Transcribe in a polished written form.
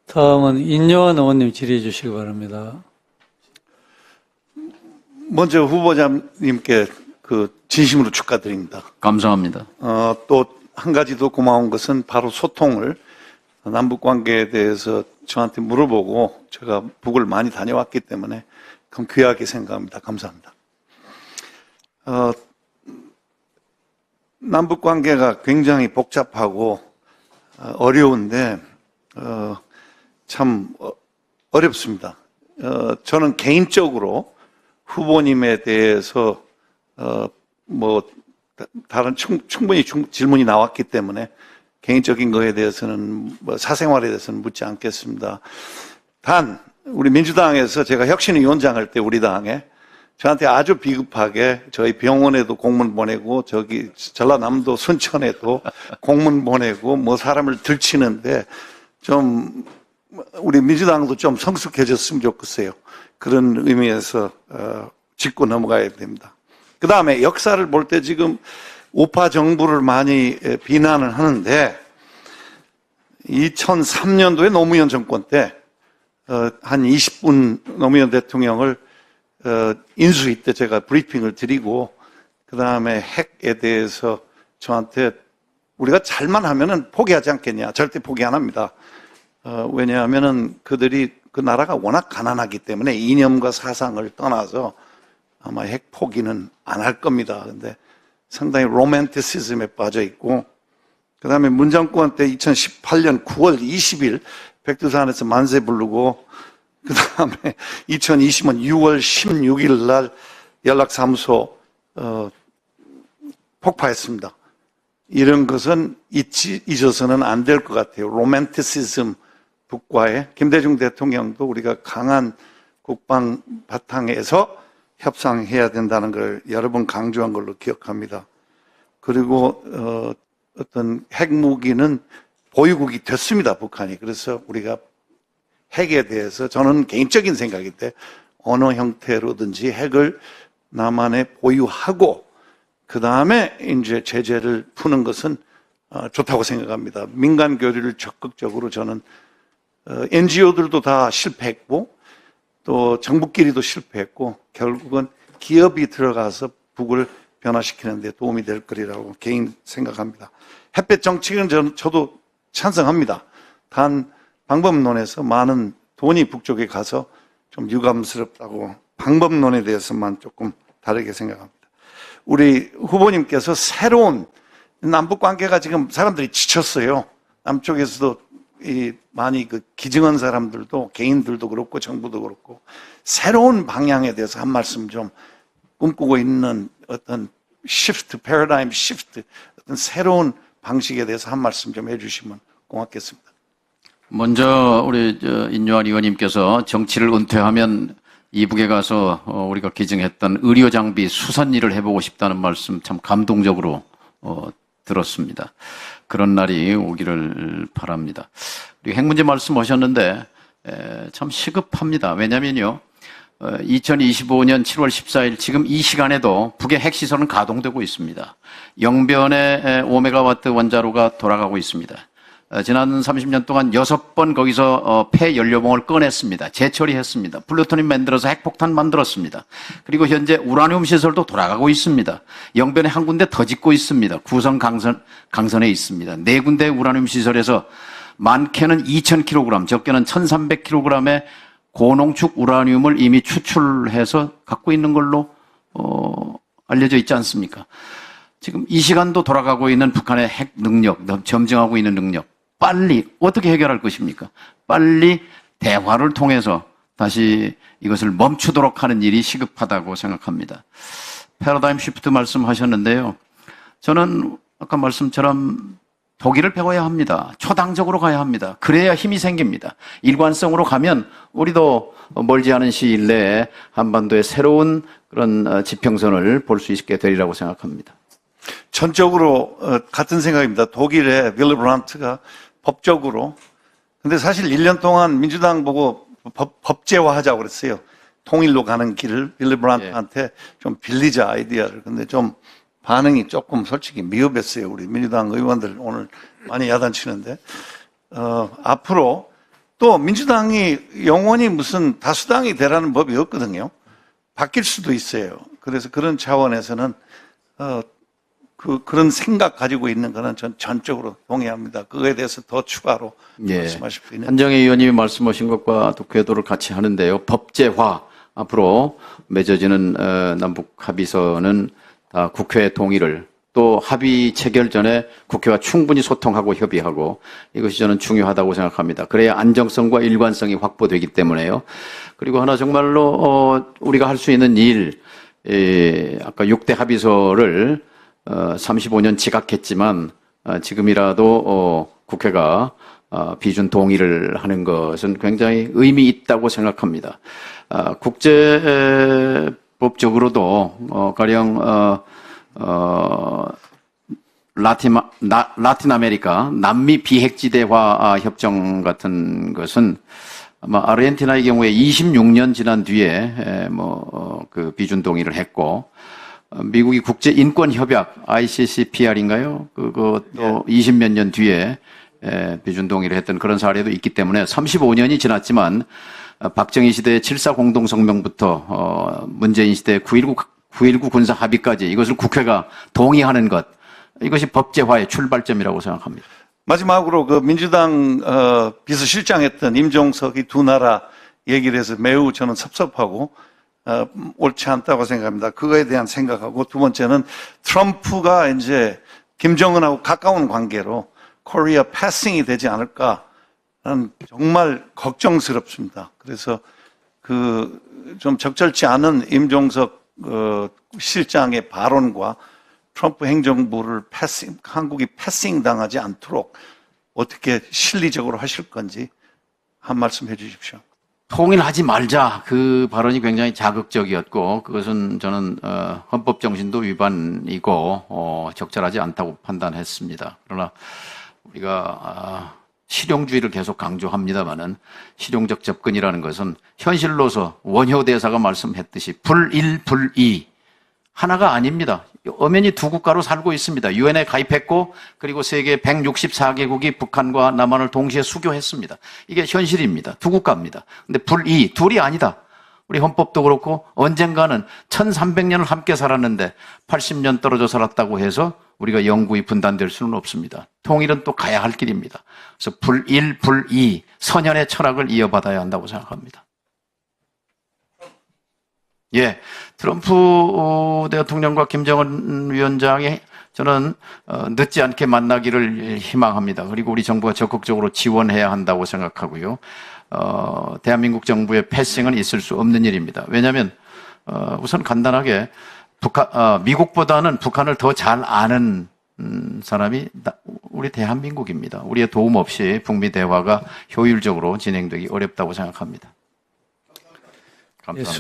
다음은 인요한 의원님 질의해 주시기 바랍니다. 먼저 후보자님께 진심으로 축하드립니다. 감사합니다. 또 한 가지 더 고마운 것은 바로 소통을 남북 관계에 대해서 저한테 물어보고 제가 북을 많이 다녀왔기 때문에 그럼 귀하게 생각합니다. 감사합니다. 남북 관계가 굉장히 복잡하고 어려운데 참 어렵습니다. 저는 개인적으로 후보님에 대해서 다른 충분히 질문이 나왔기 때문에 개인적인 거에 대해서는 사생활에 대해서는 묻지 않겠습니다. 단 우리 민주당에서 제가 혁신위원장 할 때 우리 당에 저한테 아주 비겁하게 저희 병원에도 공문 보내고 저기 전라남도 순천에도 공문 보내고 사람을 들치는데 좀 우리 민주당도 좀 성숙해졌으면 좋겠어요. 그런 의미에서 짚고 넘어가야 됩니다. 그 다음에 역사를 볼 때 지금 우파 정부를 많이 비난을 하는데 2003년도에 노무현 정권 때 한 20분 노무현 대통령을 인수위 때 제가 브리핑을 드리고 그 다음에 핵에 대해서 저한테 우리가 잘만 하면은 포기하지 않겠냐. 절대 포기 안 합니다. 왜냐하면은 그들이 그 나라가 워낙 가난하기 때문에 이념과 사상을 떠나서 아마 핵 포기는 안 할 겁니다. 근데 상당히 로맨티시즘에 빠져 있고, 그 다음에 문정권 때 2018년 9월 20일 백두산에서 만세 부르고, 그 다음에 2020년 6월 16일 날 연락사무소 폭파했습니다. 이런 것은 잊어서는 안 될 것 같아요. 로맨티시즘 북과의 김대중 대통령도 우리가 강한 국방 바탕에서 협상해야 된다는 걸 여러 번 강조한 걸로 기억합니다. 그리고 어떤 핵무기는 보유국이 됐습니다, 북한이. 그래서 우리가 핵에 대해서 저는 개인적인 생각인데 어느 형태로든지 핵을 남한에 보유하고 그 다음에 이제 제재를 푸는 것은 좋다고 생각합니다. 민간 교류를 적극적으로 저는 NGO들도 다 실패했고 또 정부끼리도 실패했고 결국은 기업이 들어가서 북을 변화시키는 데 도움이 될 거리라고 개인 생각합니다. 햇볕 정책은 저도 찬성합니다. 단 방법론에서 많은 돈이 북쪽에 가서 좀 유감스럽다고 방법론에 대해서만 조금 다르게 생각합니다. 우리 후보님께서 새로운 남북관계가 지금 사람들이 지쳤어요. 남쪽에서도 많이 기증한 사람들도 개인들도 그렇고 정부도 그렇고 새로운 방향에 대해서 한 말씀 좀 꿈꾸고 있는 어떤 시프트, 패러다임 시프트, 어떤 새로운 방식에 대해서 한 말씀 좀 해주시면 고맙겠습니다. 먼저 우리 인요한 의원님께서 정치를 은퇴하면 이북에 가서 우리가 기증했던 의료 장비 수산 일을 해보고 싶다는 말씀 참 감동적으로 들었습니다. 그런 날이 오기를 바랍니다. 우리 핵 문제 말씀하셨는데 참 시급합니다. 왜냐면요, 2025년 7월 14일 지금 이 시간에도 북의 핵시설은 가동되고 있습니다. 영변의 5메가와트 원자로가 돌아가고 있습니다. 지난 30년 동안 6번 거기서 폐연료봉을 꺼냈습니다. 재처리했습니다. 플루토늄 만들어서 핵폭탄 만들었습니다. 그리고 현재 우라늄 시설도 돌아가고 있습니다. 영변에 한 군데 더 짓고 있습니다. 구성 강선에 있습니다. 4군데 우라늄 시설에서 많게는 2,000kg, 적게는 1,300kg의 고농축 우라늄을 이미 추출해서 갖고 있는 걸로 알려져 있지 않습니까? 지금 이 시간도 돌아가고 있는 북한의 핵 능력, 점증하고 있는 능력, 빨리 어떻게 해결할 것입니까? 빨리 대화를 통해서 다시 이것을 멈추도록 하는 일이 시급하다고 생각합니다. 패러다임 시프트 말씀하셨는데요. 저는 아까 말씀처럼 독일을 배워야 합니다. 초당적으로 가야 합니다. 그래야 힘이 생깁니다. 일관성으로 가면 우리도 멀지 않은 시일 내에 한반도의 새로운 그런 지평선을 볼 수 있게 되리라고 생각합니다. 전적으로 같은 생각입니다. 독일의 빌리 브란트가 법적으로, 근데 사실 1년 동안 민주당 보고 법제화하자고 그랬어요. 통일로 가는 길을 빌리 브란트한테 좀 빌리자 아이디어를. 근데 좀 반응이 조금 솔직히 미흡했어요. 우리 민주당 의원들 오늘 많이 야단치는데. 앞으로 또 민주당이 영원히 무슨 다수당이 되라는 법이 없거든요. 바뀔 수도 있어요. 그래서 그런 차원에서는 그런 생각 가지고 있는 거는 전 전적으로 동의합니다. 그거에 대해서 더 추가로 말씀하실 수 있는. 한정혜 의원님이 말씀하신 것과 또 궤도를 같이 하는데요. 법제화 앞으로 맺어지는 남북 합의서는 다 국회 동의를 또 합의 체결 전에 국회와 충분히 소통하고 협의하고 이것이 저는 중요하다고 생각합니다. 그래야 안정성과 일관성이 확보되기 때문에요. 그리고 하나 정말로 우리가 할 수 있는 일, 아까 6대 합의서를 35년 지각했지만 지금이라도 국회가 비준 동의를 하는 것은 굉장히 의미 있다고 생각합니다. 국제법적으로도 가령 라틴 아메리카 남미 비핵지대화 협정 같은 것은 아마 아르헨티나의 경우에 26년 지난 뒤에 그 비준 동의를 했고 미국이 국제 인권 협약 ICCPR인가요? 그것도 20몇 년 뒤에 비준 동의를 했던 그런 사례도 있기 때문에 35년이 지났지만 박정희 시대의 7.4 공동성명부터 문재인 시대의 9.19 군사 합의까지 이것을 국회가 동의하는 것, 이것이 법제화의 출발점이라고 생각합니다. 마지막으로 그 민주당 비서실장했던 임종석이 두 나라 얘기를 해서 매우 저는 섭섭하고 옳지 않다고 생각합니다. 그거에 대한 생각하고 두 번째는 트럼프가 이제 김정은하고 가까운 관계로 코리아 패싱이 되지 않을까 는 정말 걱정스럽습니다. 그래서 그 좀 적절치 않은 임종석 실장의 발언과 트럼프 행정부를 한국이 패싱 당하지 않도록 어떻게 실리적으로 하실 건지 한 말씀 해 주십시오. 통일하지 말자. 그 발언이 굉장히 자극적이었고 그것은 저는 헌법 정신도 위반이고 적절하지 않다고 판단했습니다. 그러나 우리가 실용주의를 계속 강조합니다마는 실용적 접근이라는 것은 현실로서 원효 대사가 말씀했듯이 불일불이 하나가 아닙니다. 엄연히 두 국가로 살고 있습니다. 유엔에 가입했고 그리고 세계 164개국이 북한과 남한을 동시에 수교했습니다. 이게 현실입니다. 두 국가입니다. 근데 불이 둘이 아니다. 우리 헌법도 그렇고 언젠가는 1300년을 함께 살았는데 80년 떨어져 살았다고 해서 우리가 영구히 분단될 수는 없습니다. 통일은 또 가야 할 길입니다. 그래서 불일, 불이, 선연의 철학을 이어받아야 한다고 생각합니다. 예, 트럼프 대통령과 김정은 위원장이 저는 늦지 않게 만나기를 희망합니다. 그리고 우리 정부가 적극적으로 지원해야 한다고 생각하고요. 대한민국 정부의 패싱은 있을 수 없는 일입니다. 왜냐하면 우선 간단하게 미국보다는 북한을 더 잘 아는 사람이 우리 대한민국입니다. 우리의 도움 없이 북미 대화가 효율적으로 진행되기 어렵다고 생각합니다. 감사합니다.